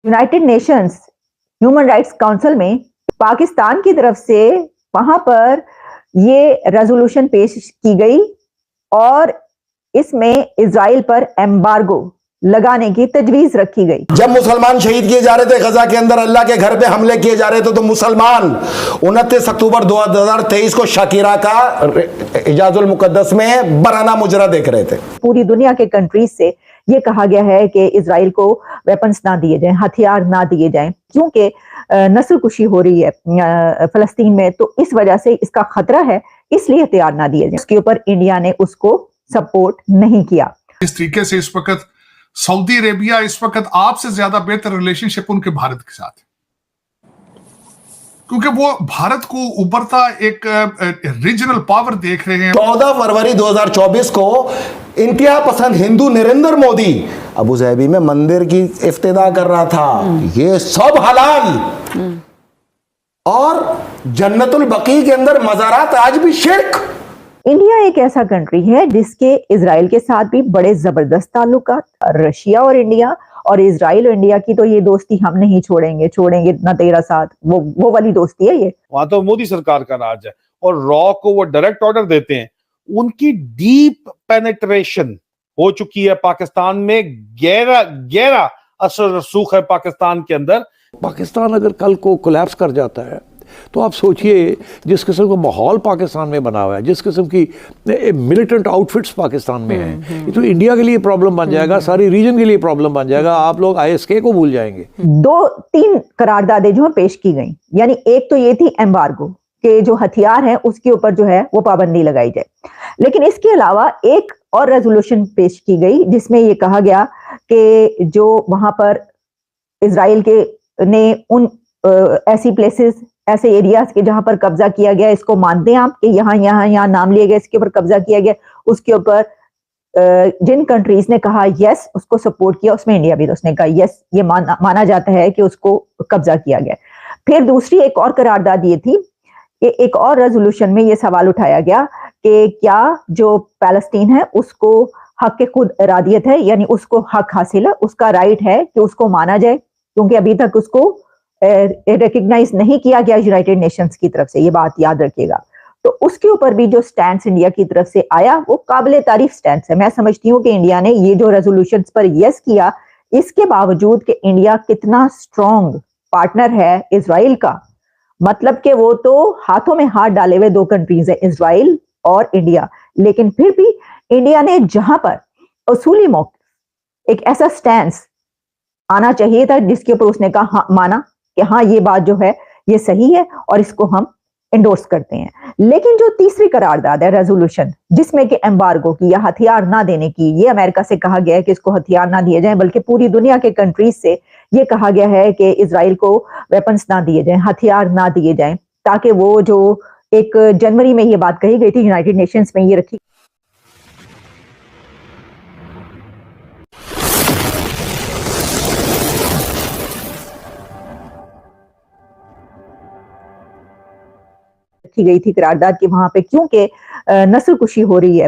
United Nations human rights council में पाकिस्तान की तरफ से वहां पर ये रेजोल्यूशन पेश की गई और इसमें इजराइल पर एम्बार्गो लगाने की तजवीज रखी गई। जब मुसलमान शहीद किए जा रहे थे गजा के अंदर, अल्लाह के घर पे हमले किए जा रहे थे, तो मुसलमान 29 अक्टूबर 2023 को शकीरा का इजाजुल मुकद्दस में बराना मुजरा देख रहे थे। पूरी दुनिया के कंट्रीज से ये कहा गया है कि इजराइल को वेपन्स ना दिए जाएं, हथियार ना दिए जाएं, क्योंकि नस्ल कुशी हो रही है फलस्तीन में, तो इस वजह से इसका खतरा है, इसलिए हथियार ना दिए जाएं। उसके ऊपर इंडिया ने उसको सपोर्ट नहीं किया। इस तरीके से इस वक्त सऊदी अरेबिया इस वक्त आपसे ज्यादा बेहतर रिलेशनशिप उनके भारत के साथ है, क्योंकि वो भारत को उभरता एक रीजनल पावर देख रहे हैं। 14 फरवरी 2024 को इंतहा पसंद हिंदू नरेंद्र मोदी अबू धाबी में मंदिर की इफ्तिदा कर रहा था। ये सब हलाल, और जन्नतुल बकी के अंदर मज़ारात आज भी शिर्क। इंडिया एक ऐसा कंट्री है जिसके इजराइल के साथ भी बड़े जबरदस्त ताल्लुकात, रशिया और इंडिया, और इजराइल और इंडिया की तो ये दोस्ती हम नहीं छोड़ेंगे ना तेरा साथ, वो वाली दोस्ती है ये। वहां तो मोदी सरकार का राज है और रॉ को वो डायरेक्ट ऑर्डर देते हैं। उनकी डीप पेनिट्रेशन हो चुकी है पाकिस्तान में, गहरा असर रसूख है पाकिस्तान के अंदर। पाकिस्तान अगर कल को कोलैप्स कर जाता है तो आप सोचिए जिस किस्म का माहौल पाकिस्तान में बना हुआ है, जिस किस्म की मिलिटेंट आउटफिट्स पाकिस्तान में हैं, तो इंडिया के लिए प्रॉब्लम बन जाएगा, सारी रीजन के लिए प्रॉब्लम बन जाएगा। आप लोग आईएसके को भूल जाएंगे। 2-3 करारदादें जो पेश की गई, यानी एक तो ये थी एम्बार्गो के जो हथियार हैं उसके ऊपर जो है वो पाबंदी लगाई जाए, लेकिन इसके अलावा एक और रेजोल्यूशन पेश की गई जिसमें ये कहा गया कि जो वहां पर इजराइल के ने उन ऐसी प्लेसेस, ऐसे एरियाज के जहां पर कब्जा किया गया, इसको मानते हैं आप कि यहाँ नाम लिए गए, इसके ऊपर कब्जा किया गया, उसके ऊपर जिन कंट्रीज ने कहा यस उसको सपोर्ट किया, उसमें इंडिया भी उसने कहा यस ये माना जाता है कि उसको कब्जा किया गया। फिर दूसरी एक और करारदाद ये थी, एक और रेजोल्यूशन में ये सवाल उठाया गया कि क्या जो पैलेस्टीन है उसको हक के खुद इरादियत है, यानी उसको हक हासिल है, उसका राइट है कि उसको माना जाए, क्योंकि अभी तक उसको रिकग्नाइज नहीं किया गया यूनाइटेड नेशंस की तरफ से, ये बात याद रखिएगा। तो उसके ऊपर भी जो स्टैंड इंडिया की तरफ से आया वो काबिले तारीफ स्टैंड है। मैं समझती हूँ कि इंडिया ने ये जो रेजोल्यूशंस पर यस किया, इसके बावजूद कि इंडिया कितना स्ट्रॉन्ग पार्टनर है इजराइल का, मतलब कि वो तो हाथों में हाथ डाले हुए 2 कंट्रीज है, इजराइल और इंडिया, लेकिन फिर भी इंडिया ने जहां पर उसूली मौके एक ऐसा स्टैंड आना चाहिए था जिसके ऊपर उसने कहा हाँ, माना कि हाँ ये बात जो है ये सही है और इसको हम एंडोर्स करते हैं। लेकिन जो तीसरी करारदाद है रेजोल्यूशन जिसमें कि एम्बार्गो की या हथियार ना देने की, ये अमेरिका से कहा गया है कि इसको हथियार ना दिए जाएं, बल्कि पूरी दुनिया के कंट्रीज से ये कहा गया है कि इजराइल को वेपन्स ना दिए जाएं, हथियार ना दिए जाएं, ताकि वो जो एक जनवरी में ये बात कही गई थी यूनाइटेड नेशंस में ये रखी गई थी करारदाद की, वहां पे क्योंकि नस्ल कुशी हो रही है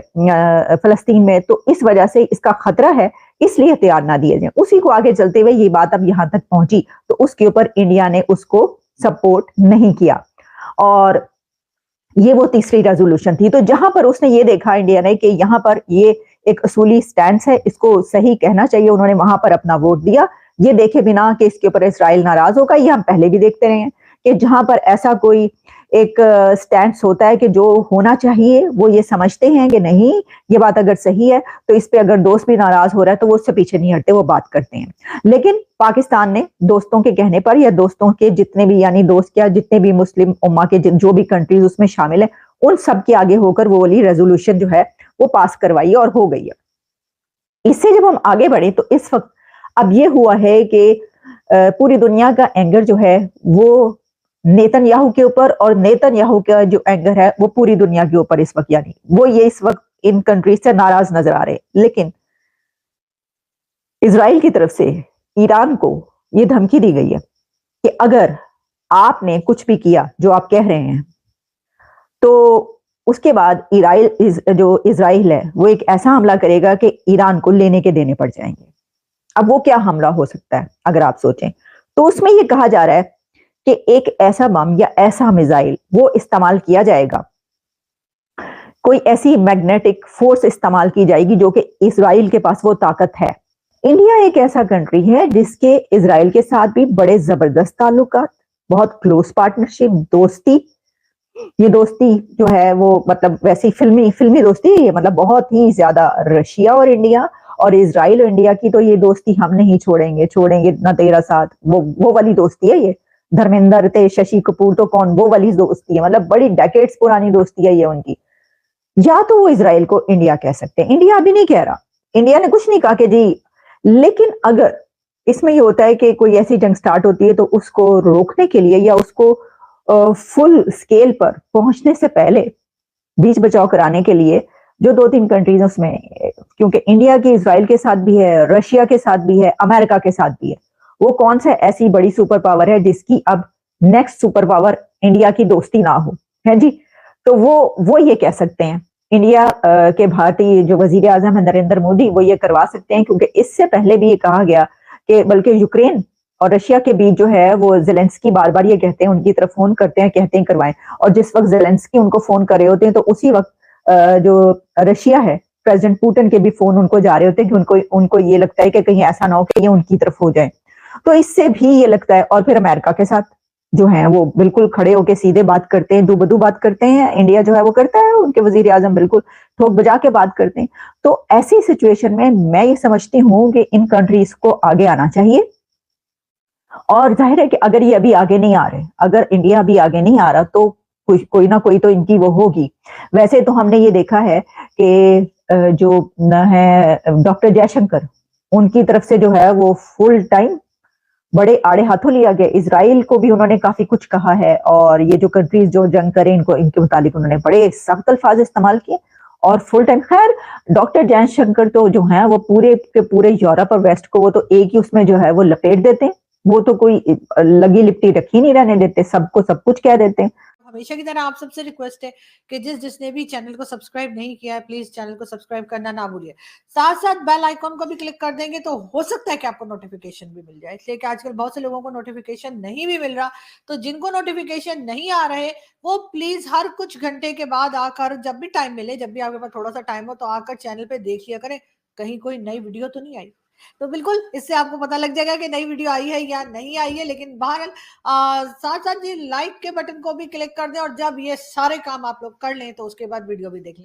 फलस्तीन में, तो इस वजह से इसका खतरा है, इसलिए हथियार ना दिए जाएं। उसी को आगे चलते हुए ये बात अब यहां तक पहुंची, तो उसके ऊपर इंडिया ने उसको सपोर्ट नहीं किया, और ये वो तीसरी रेजोल्यूशन थी। तो जहां पर उसने ये देखा इंडिया ने कि यहाँ पर ये एक असूली स्टैंड है, इसको सही कहना चाहिए, उन्होंने वहां पर अपना वोट दिया, ये देखे बिना कि इसके ऊपर इसराइल नाराज होगा। ये हम पहले भी देखते रहे हैं कि जहां पर ऐसा कोई एक स्टैंड होता है कि जो होना चाहिए वो ये समझते हैं कि नहीं ये बात अगर सही है, तो इस पे अगर दोस्त भी नाराज हो रहा है तो वो उससे पीछे नहीं हटते, वो बात करते हैं। लेकिन पाकिस्तान ने दोस्तों के कहने पर, या दोस्तों के जितने भी, यानी दोस्त क्या जितने भी मुस्लिम उम्मा के जो भी कंट्रीज उसमें शामिल है, उन सब के आगे होकर वो वाली रेजोल्यूशन जो है वो पास करवाई और हो गई है। इससे जब हम आगे बढ़े तो इस वक्त अब ये हुआ है कि पूरी दुनिया का एंगर जो है वो नेतन्याहू के ऊपर, और नेतन्याहू का जो एंगर है वो पूरी दुनिया के ऊपर इस वक्त, यानी वो ये इस वक्त इन कंट्रीज से नाराज नजर आ रहे हैं। लेकिन इजराइल की तरफ से ईरान को ये धमकी दी गई है कि अगर आपने कुछ भी किया जो आप कह रहे हैं, तो उसके बाद जो इजराइल है वो एक ऐसा हमला करेगा कि ईरान को लेने के देने पड़ जाएंगे। अब वो क्या हमला हो सकता है अगर आप सोचें, तो उसमें ये कहा जा रहा है कि एक ऐसा बम या ऐसा मिसाइल वो इस्तेमाल किया जाएगा, कोई ऐसी मैग्नेटिक फोर्स इस्तेमाल की जाएगी जो कि इजराइल के पास वो ताकत है। इंडिया एक ऐसा कंट्री है जिसके इजराइल के साथ भी बड़े जबरदस्त ताल्लुकात, बहुत क्लोज पार्टनरशिप, दोस्ती। ये दोस्ती जो है वो मतलब वैसी फिल्मी फिल्मी दोस्ती है ये, मतलब बहुत ही ज्यादा। रशिया और इंडिया और इजराइल और इंडिया की तो ये दोस्ती हम नहीं छोड़ेंगे, छोड़ेंगे ना तेरा साथ, वो वाली दोस्ती है ये। धर्मेंद्र थे, शशि कपूर तो कौन, वो वाली दोस्ती है, मतलब बड़ी डेकेड्स पुरानी दोस्ती है ये उनकी। या तो वो इजराइल को इंडिया कह सकते हैं, इंडिया अभी नहीं कह रहा, इंडिया ने कुछ नहीं कहा कि जी, लेकिन अगर इसमें ये होता है कि कोई ऐसी जंग स्टार्ट होती है तो उसको रोकने के लिए या उसको फुल स्केल पर पहुंचने से पहले बीच बचाव कराने के लिए जो 2-3 कंट्रीज उसमें, क्योंकि इंडिया की इजराइल के साथ भी है, रशिया के साथ भी है, अमेरिका के साथ भी है, वो कौन सा ऐसी बड़ी सुपर पावर है जिसकी अब नेक्स्ट सुपर पावर इंडिया की दोस्ती ना हो, है जी। तो वो ये कह सकते हैं, इंडिया के भारतीय जो वजीर आजम है नरेंद्र मोदी, वो ये करवा सकते हैं, क्योंकि इससे पहले भी ये कहा गया कि बल्कि यूक्रेन और रशिया के बीच जो है वो जेलेंस्की बार बार ये कहते हैं, उनकी तरफ फोन करते हैं, कहते हैं करवाएं, और जिस वक्त जेलेंस्की उनको फोन कर रहे होते हैं तो उसी वक्त जो रशिया है, प्रेसिडेंट पुतिन के भी फोन उनको जा रहे होते हैं कि उनको ये लगता है कि कहीं ऐसा ना हो कि ये उनकी तरफ हो जाए। तो इससे भी ये लगता है, और फिर अमेरिका के साथ जो है वो बिल्कुल खड़े होके सीधे बात करते हैं, दूबदू बात करते हैं, इंडिया जो है वो करता है, उनके वजीर आजम बिल्कुल ठोक बजा के बात करते हैं। तो ऐसी सिचुएशन में मैं ये समझती हूँ कि इन कंट्रीज को आगे आना चाहिए, और जाहिर है कि अगर ये अभी आगे नहीं आ रहे, अगर इंडिया अभी आगे नहीं आ रहा तो कोई ना कोई तो इनकी वो होगी। वैसे तो हमने ये देखा है कि जो न है डॉक्टर जयशंकर, उनकी तरफ से जो है वो फुल टाइम बड़े आड़े हाथों लिया गया, इजराइल को भी उन्होंने काफी कुछ कहा है, और ये जो कंट्रीज जो जंग करें इनको, इनके मुतालिक उन्होंने बड़े सख्त अल्फाज इस्तेमाल किए और फुल टाइम। खैर डॉक्टर जयशंकर तो जो है वो पूरे के पूरे यूरोप और वेस्ट को वो तो एक ही उसमें जो है वो लपेट देते हैं, वो तो कोई लगी लिपटी रखी नहीं रहने देते, सबको सब कुछ कह देते हैं। हमेशा की तरह आप सबसे रिक्वेस्ट है कि जिसने भी चैनल को सब्सक्राइब नहीं किया है प्लीज चैनल को सब्सक्राइब करना ना भूलिए, साथ साथ बेल आइकॉन को भी क्लिक कर देंगे तो हो सकता है कि आपको नोटिफिकेशन भी मिल जाए, इसलिए कि आजकल बहुत से लोगों को नोटिफिकेशन नहीं भी मिल रहा। तो जिनको नोटिफिकेशन नहीं आ रहे वो प्लीज हर कुछ घंटे के बाद आकर, जब भी टाइम मिले, जब भी आपके पास थोड़ा सा टाइम हो तो आकर चैनल पे देख लिया करें कहीं कोई नई वीडियो तो नहीं आई। तो बिल्कुल इससे आपको पता लग जाएगा कि नई वीडियो आई है या नहीं आई है। लेकिन बहरहाल साथ साथ ये लाइक के बटन को भी क्लिक कर दें, और जब ये सारे काम आप लोग कर लें तो उसके बाद वीडियो भी देख लें।